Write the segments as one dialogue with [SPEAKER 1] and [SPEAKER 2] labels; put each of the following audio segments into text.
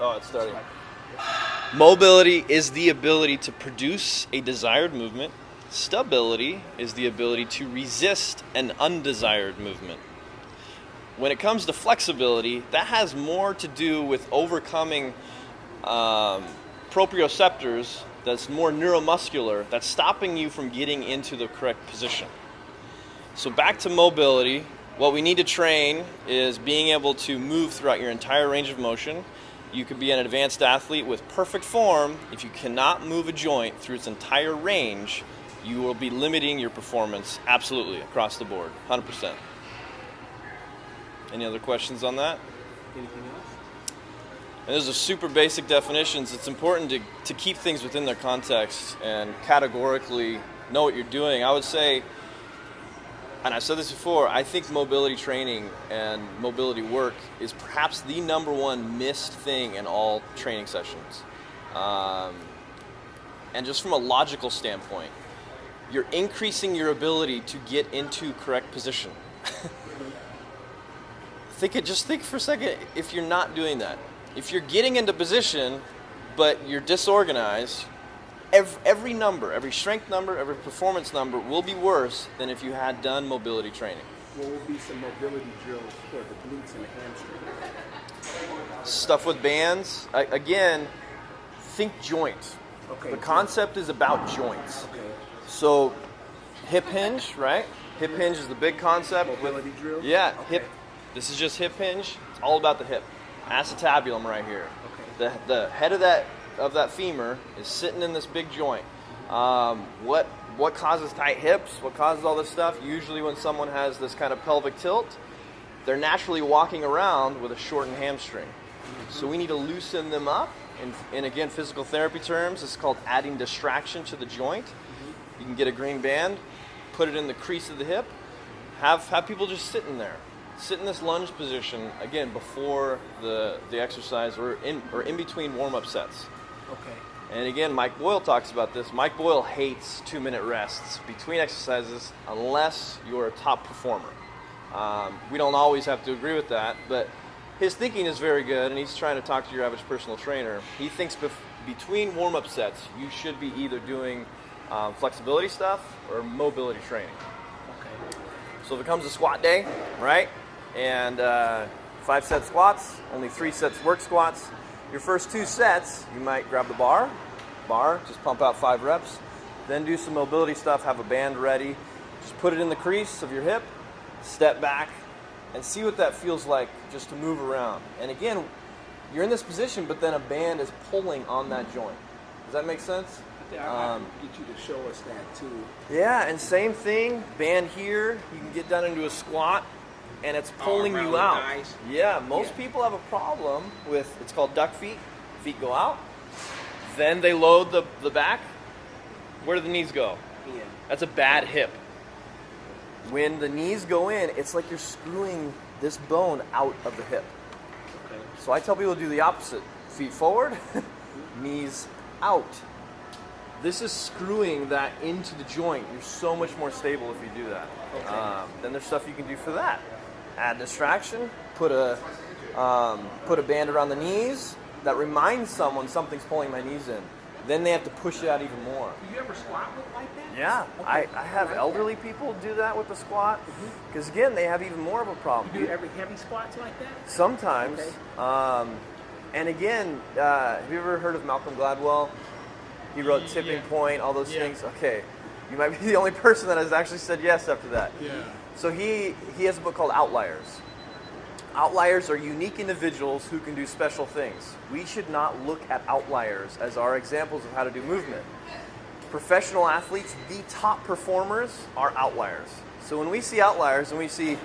[SPEAKER 1] Oh, it's starting. Mobility is the ability to produce a desired movement. Stability is the ability to resist an undesired movement. When it comes to flexibility, that has more to do with overcoming proprioceptors that's more neuromuscular, that's stopping you from getting into the correct position. So back to mobility, what we need to train is being able to move throughout your entire range of motion. You could be an advanced athlete with perfect form. If you cannot move a joint through its entire range, you will be limiting your performance absolutely across the board, 100%. Any other questions on that?
[SPEAKER 2] Anything else?
[SPEAKER 1] And those are super basic definitions. It's important to keep things within their context and categorically know what you're doing. I would say, and I've said this before, I think mobility training and mobility work is perhaps the number one missed thing in all training sessions. And just from a logical standpoint, you're increasing your ability to get into correct position. Just think for a second if you're not doing that. If you're getting into position, but you're disorganized, every number, every strength number, every performance number will be worse than if you had done mobility training.
[SPEAKER 2] What will be some mobility drills for the glutes and the hamstring?
[SPEAKER 1] Stuff with bands. Again, think joints.
[SPEAKER 2] Okay.
[SPEAKER 1] The concept is about joints.
[SPEAKER 2] Okay.
[SPEAKER 1] So hip hinge, right? Hip hinge is the big concept.
[SPEAKER 2] Mobility drills?
[SPEAKER 1] Yeah,
[SPEAKER 2] Okay.
[SPEAKER 1] hip. This is just hip hinge. It's all about the hip. Acetabulum right here.
[SPEAKER 2] Okay.
[SPEAKER 1] The head of that femur is sitting in this big joint. What causes tight hips? What causes all this stuff? Usually when someone has this kind of pelvic tilt, they're naturally walking around with a shortened hamstring. So we need to loosen them up. In again, physical therapy terms, it's called adding distraction to the joint. You can get a green band, put it in the crease of the hip, have people just sitting there. Sit in this lunge position, again, before the exercise or in between warm-up sets.
[SPEAKER 2] Okay.
[SPEAKER 1] And again, Mike Boyle talks about this. Mike Boyle hates 2-minute rests between exercises unless you're a top performer. We don't always have to agree with that, but his thinking is very good, and he's trying to talk to your average personal trainer. He thinks between warm-up sets, you should be either doing flexibility stuff or mobility training.
[SPEAKER 2] Okay.
[SPEAKER 1] So if it comes to squat day, right, and 5-set squats, only 3 sets work squats, your first 2 sets, you might grab the bar, just pump out 5 reps, then do some mobility stuff, have a band ready, just put it in the crease of your hip, step back, and see what that feels like just to move around. And again, you're in this position, but then a band is pulling on that joint. Does that make sense?
[SPEAKER 2] I'll get you to show us that too.
[SPEAKER 1] Yeah, and same thing, band here, you can get down into a squat, and it's pulling you out. Yeah, most people have a problem with, it's called duck feet. Feet go out, then they load the back. Where do the knees go?
[SPEAKER 2] In.
[SPEAKER 1] That's a bad hip. When the knees go in, it's like you're screwing this bone out of the hip.
[SPEAKER 2] Okay.
[SPEAKER 1] So I tell people to do the opposite. Feet forward, knees out. This is screwing that into the joint. You're so much more stable if you do that.
[SPEAKER 2] Okay.
[SPEAKER 1] Then there's stuff you can do for that. Add distraction. Put a band around the knees that reminds someone something's pulling my knees in. Then they have to push it out even more.
[SPEAKER 2] Do you ever squat like that?
[SPEAKER 1] Yeah,
[SPEAKER 2] Okay.
[SPEAKER 1] I have elderly people do that with the squat because again they have even more of a problem.
[SPEAKER 2] You do every heavy squats like that?
[SPEAKER 1] Sometimes.
[SPEAKER 2] Okay.
[SPEAKER 1] And again, have you ever heard of Malcolm Gladwell? He wrote Tipping Point, all those things. Okay, you might be the only person that has actually said yes after that.
[SPEAKER 2] Yeah.
[SPEAKER 1] So he has a book called Outliers. Outliers are unique individuals who can do special things. We should not look at outliers as our examples of how to do movement. Professional athletes, the top performers, are outliers. So when we see outliers and we see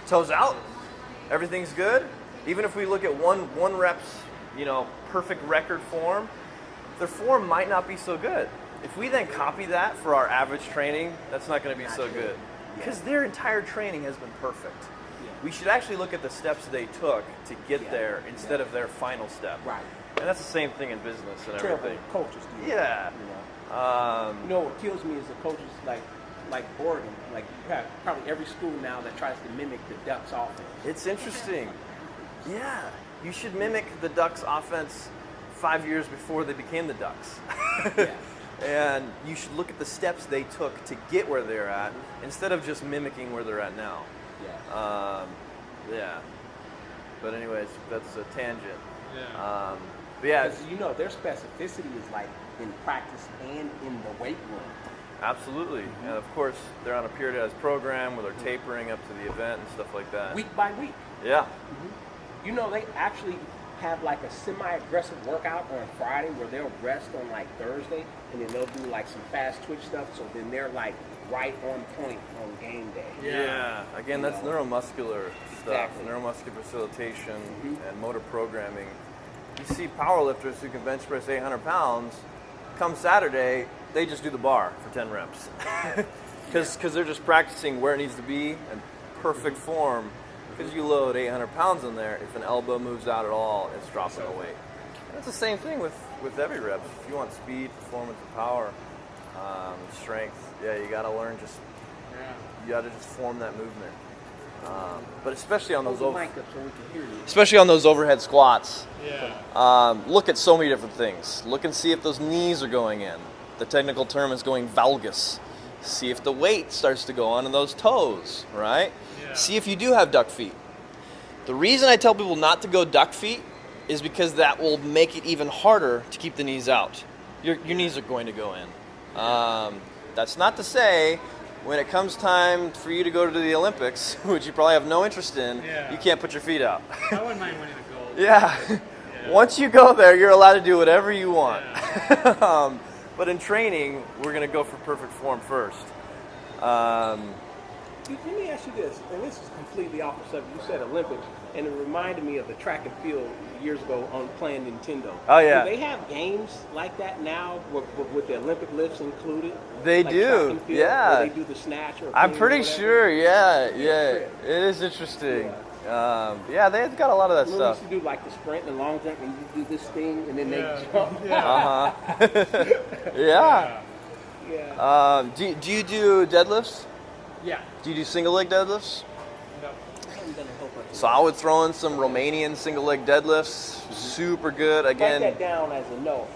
[SPEAKER 1] toes out, everything's good, even if we look at one rep's, perfect record form, their form might not be so good. If we then copy that for our average training, that's not going to be so good because their entire training has been perfect. We should actually look at the steps they took to get there instead of their final step.
[SPEAKER 2] Right.
[SPEAKER 1] And that's the same thing in business and everything.
[SPEAKER 2] Coaches do.
[SPEAKER 1] Yeah.
[SPEAKER 2] What kills me is the coaches like Oregon. Like you have probably every school now that tries to mimic the Ducks offense.
[SPEAKER 1] It's interesting. Yeah. You should mimic the Ducks offense 5 years before they became the Ducks.
[SPEAKER 2] Yeah.
[SPEAKER 1] And you should look at the steps they took to get where they're at instead of just mimicking where they're at now.
[SPEAKER 2] Yeah.
[SPEAKER 1] Yeah. But anyways, that's a tangent.
[SPEAKER 3] Yeah.
[SPEAKER 1] But yeah,
[SPEAKER 2] Because you know their specificity is like in practice and in the weight room.
[SPEAKER 1] absolutely. And of course, they're on a periodized program where they're tapering up to the event and stuff like that.
[SPEAKER 2] Week by week.
[SPEAKER 1] Yeah.
[SPEAKER 2] You know, they actually have like a semi-aggressive workout on Friday where they'll rest on like Thursday, and then they'll do like some fast twitch stuff. So then they're like right on point on game day.
[SPEAKER 1] Yeah. Again, that's neuromuscular stuff,
[SPEAKER 2] Exactly.
[SPEAKER 1] neuromuscular facilitation and motor programming. You see powerlifters who can bench press 800 pounds. Come Saturday, they just do the bar for 10 reps. Because they're just practicing where it needs to be in perfect form. Because you load 800 pounds in there, if an elbow moves out at all, it's dropping the weight. And it's the same thing with every rep. If you want speed, performance, and power, strength, yeah, you got to learn you got to just form that movement. But especially on those
[SPEAKER 2] Hold the mic up so we can hear you.
[SPEAKER 1] especially on those overhead squats,
[SPEAKER 3] Yeah.
[SPEAKER 1] look at so many different things. Look and see if those knees are going in. The technical term is going valgus. See if the weight starts to go on in those toes, right?
[SPEAKER 3] Yeah.
[SPEAKER 1] See if you do have duck feet. The reason I tell people not to go duck feet is because that will make it even harder to keep the knees out. Your knees are going to go in. That's not to say when it comes time for you to go to the Olympics, which you probably have no interest in,
[SPEAKER 3] Yeah.
[SPEAKER 1] you can't put your feet out.
[SPEAKER 3] I wouldn't mind winning the gold.
[SPEAKER 1] Yeah.
[SPEAKER 3] Yeah.
[SPEAKER 1] Once you go there, you're allowed to do whatever you want. But in training, we're going to go for perfect form first.
[SPEAKER 2] Let me ask you this, and this is completely off the subject. You said Olympics, and it reminded me of the track and field years ago on playing Nintendo.
[SPEAKER 1] Oh, yeah.
[SPEAKER 2] Do they have games like that now with the Olympic lifts included?
[SPEAKER 1] They
[SPEAKER 2] like
[SPEAKER 1] do,
[SPEAKER 2] track and field,
[SPEAKER 1] yeah.
[SPEAKER 2] where they do the snatch or
[SPEAKER 1] I'm
[SPEAKER 2] clean or
[SPEAKER 1] pretty
[SPEAKER 2] whatever?
[SPEAKER 1] sure, yeah. It is interesting. Yeah, they've got a lot of that
[SPEAKER 2] Remember we
[SPEAKER 1] stuff.
[SPEAKER 2] used to do like the sprint and long jump, and you do this thing, and then
[SPEAKER 3] Yeah.
[SPEAKER 2] they jump.
[SPEAKER 3] Yeah.
[SPEAKER 1] Yeah.
[SPEAKER 2] Yeah.
[SPEAKER 1] Do you do deadlifts?
[SPEAKER 3] Yeah.
[SPEAKER 1] Do you do single leg deadlifts?
[SPEAKER 3] No.
[SPEAKER 2] I haven't done a whole bunch of
[SPEAKER 1] So I would throw in some Romanian single leg deadlifts. Super good.
[SPEAKER 2] Write
[SPEAKER 1] Again,
[SPEAKER 2] that down as a no.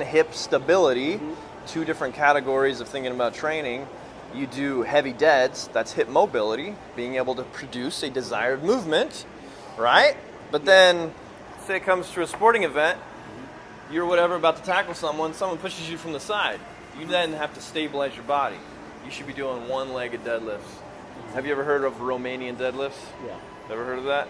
[SPEAKER 1] hip stability. Two different categories of thinking about training. You do heavy deads, that's hip mobility, being able to produce a desired movement, right? But then, say it comes to a sporting event, you're whatever about to tackle someone pushes you from the side. You then have to stabilize your body. You should be doing one-legged deadlifts. Have you ever heard of Romanian deadlifts?
[SPEAKER 2] Yeah.
[SPEAKER 1] Ever heard of that?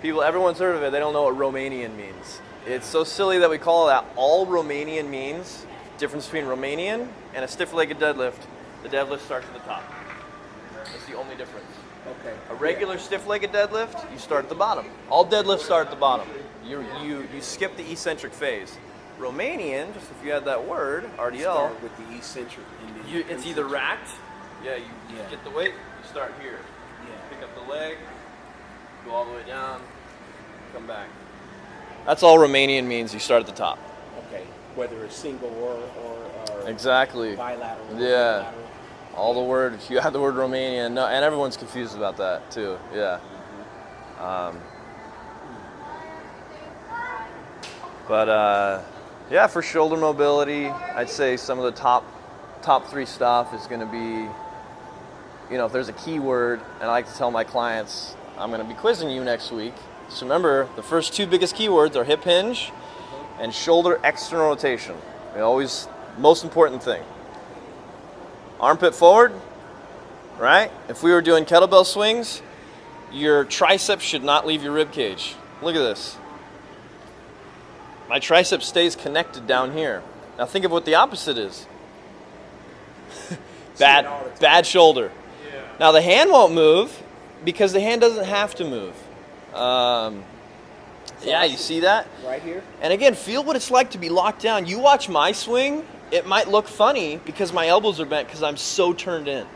[SPEAKER 1] Everyone's heard of it, they don't know what Romanian means. It's so silly that we call that. All Romanian means, difference between Romanian and a stiff-legged deadlift, the deadlift starts at the top. That's the only difference.
[SPEAKER 2] Okay.
[SPEAKER 1] A regular stiff-legged deadlift, you start at the bottom. All deadlifts start at the bottom. You skip the eccentric phase. Romanian, just if you had that word, RDL,
[SPEAKER 2] Start with the eccentric. And then
[SPEAKER 1] it's either racked, you
[SPEAKER 2] Yeah.
[SPEAKER 1] get the weight, you start here.
[SPEAKER 2] Yeah.
[SPEAKER 1] Pick up the leg, go all the way down, come back. That's all Romanian means, you start at the top.
[SPEAKER 2] Okay. Whether it's single or
[SPEAKER 1] Exactly.
[SPEAKER 2] bilateral. or
[SPEAKER 1] Yeah.
[SPEAKER 2] unilateral.
[SPEAKER 1] All the word, if you add the word Romanian, no, and everyone's confused about that too. Yeah. Yeah, for shoulder mobility, I'd say some of the top three stuff is going to be, if there's a keyword, and I like to tell my clients, I'm going to be quizzing you next week. So remember, the first two biggest keywords are hip hinge and shoulder external rotation. Always most important thing. Armpit forward, right? If we were doing kettlebell swings, your triceps should not leave your rib cage. Look at this. My tricep stays connected down here. Now think of what the opposite is. Bad shoulder.
[SPEAKER 3] Yeah.
[SPEAKER 1] Now the hand won't move because the hand doesn't have to move. Yeah, you see that?
[SPEAKER 2] Right here.
[SPEAKER 1] And again, feel what it's like to be locked down. You watch my swing, it might look funny because my elbows are bent because I'm so turned in.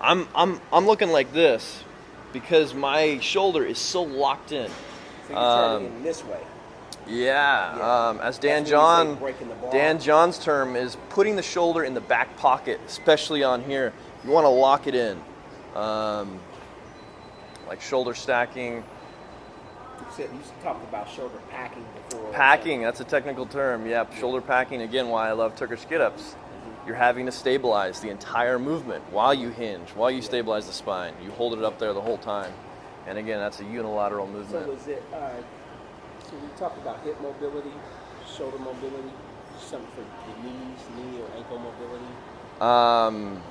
[SPEAKER 1] I'm looking like this because my shoulder is so locked in.
[SPEAKER 2] So you turn it in this way.
[SPEAKER 1] Yeah. As Dan
[SPEAKER 2] That's when you say
[SPEAKER 1] John,
[SPEAKER 2] breaking the bar.
[SPEAKER 1] Dan John's term is putting the shoulder in the back pocket, especially on here. You want to lock it in, like shoulder stacking.
[SPEAKER 2] said you talked about shoulder packing before.
[SPEAKER 1] Packing, that's a technical term. Yep, shoulder packing, again, why I love Turkish get-ups. You're having to stabilize the entire movement while you hinge, while you stabilize the spine. You hold it up there the whole time. And again, that's a unilateral movement.
[SPEAKER 2] So is it, so we talked about hip mobility, shoulder mobility, something for the knees, knee or ankle mobility?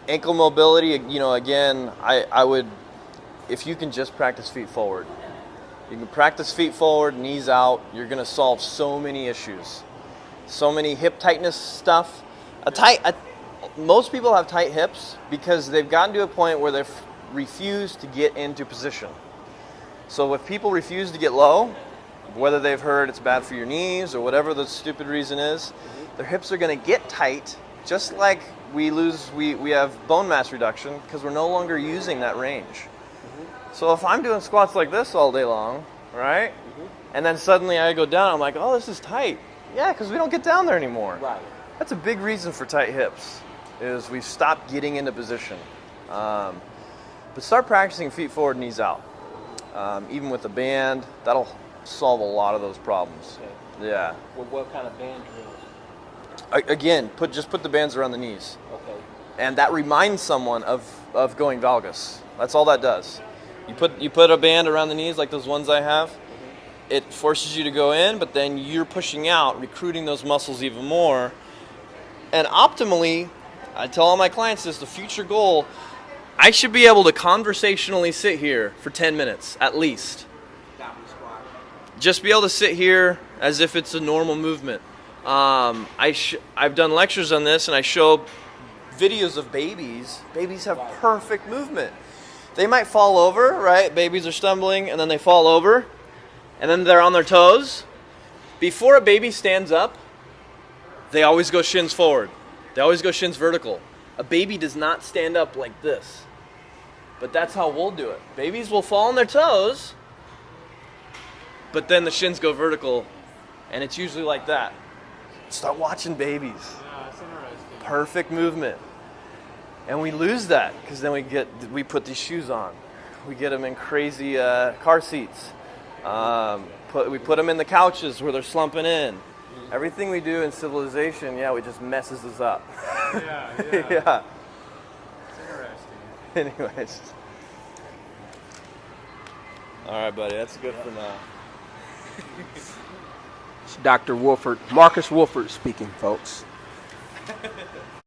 [SPEAKER 1] Ankle mobility, you know, again, I would, if you can just practice feet forward. You can practice feet forward, knees out, you're going to solve so many issues. So many hip tightness stuff. Most people have tight hips because they've gotten to a point where they've refused to get into position. So if people refuse to get low, whether they've heard it's bad for your knees or whatever the stupid reason is, their hips are going to get tight, just like we have bone mass reduction because we're no longer using that range. So if I'm doing squats like this all day long, right, and then suddenly I go down, I'm like, oh, this is tight. Yeah, because we don't get down there anymore.
[SPEAKER 2] Right.
[SPEAKER 1] That's a big reason for tight hips, is we've stopped getting into position. But start practicing feet forward, knees out. Even with a band, that'll solve a lot of those problems.
[SPEAKER 2] Okay.
[SPEAKER 1] Yeah.
[SPEAKER 2] Well, what kind of band drills?
[SPEAKER 1] Again, put the bands around the knees.
[SPEAKER 2] Okay.
[SPEAKER 1] And that reminds someone of going valgus. That's all that does. You put a band around the knees like those ones I have. It forces you to go in, but then you're pushing out, recruiting those muscles even more. And optimally, I tell all my clients this, the future goal, I should be able to conversationally sit here for 10 minutes, at least. Just be able to sit here as if it's a normal movement. I've done lectures on this, and I show videos of babies. Babies have perfect movement. They might fall over, right? Babies are stumbling, and then they fall over, and then they're on their toes. Before a baby stands up, they always go shins forward. They always go shins vertical. A baby does not stand up like this. But that's how we'll do it. Babies will fall on their toes, but then the shins go vertical, and it's usually like that. Start watching babies.
[SPEAKER 3] Yeah, that's interesting.
[SPEAKER 1] Perfect movement. And we lose that because then we put these shoes on. We get them in crazy car seats. We put them in the couches where they're slumping in. Everything we do in civilization, it just messes us up.
[SPEAKER 3] Yeah.
[SPEAKER 1] Yeah.
[SPEAKER 3] It's interesting.
[SPEAKER 1] Anyways. All right, buddy. That's good for now.
[SPEAKER 2] It's Dr. Wolford, Marcus Wolford speaking, folks.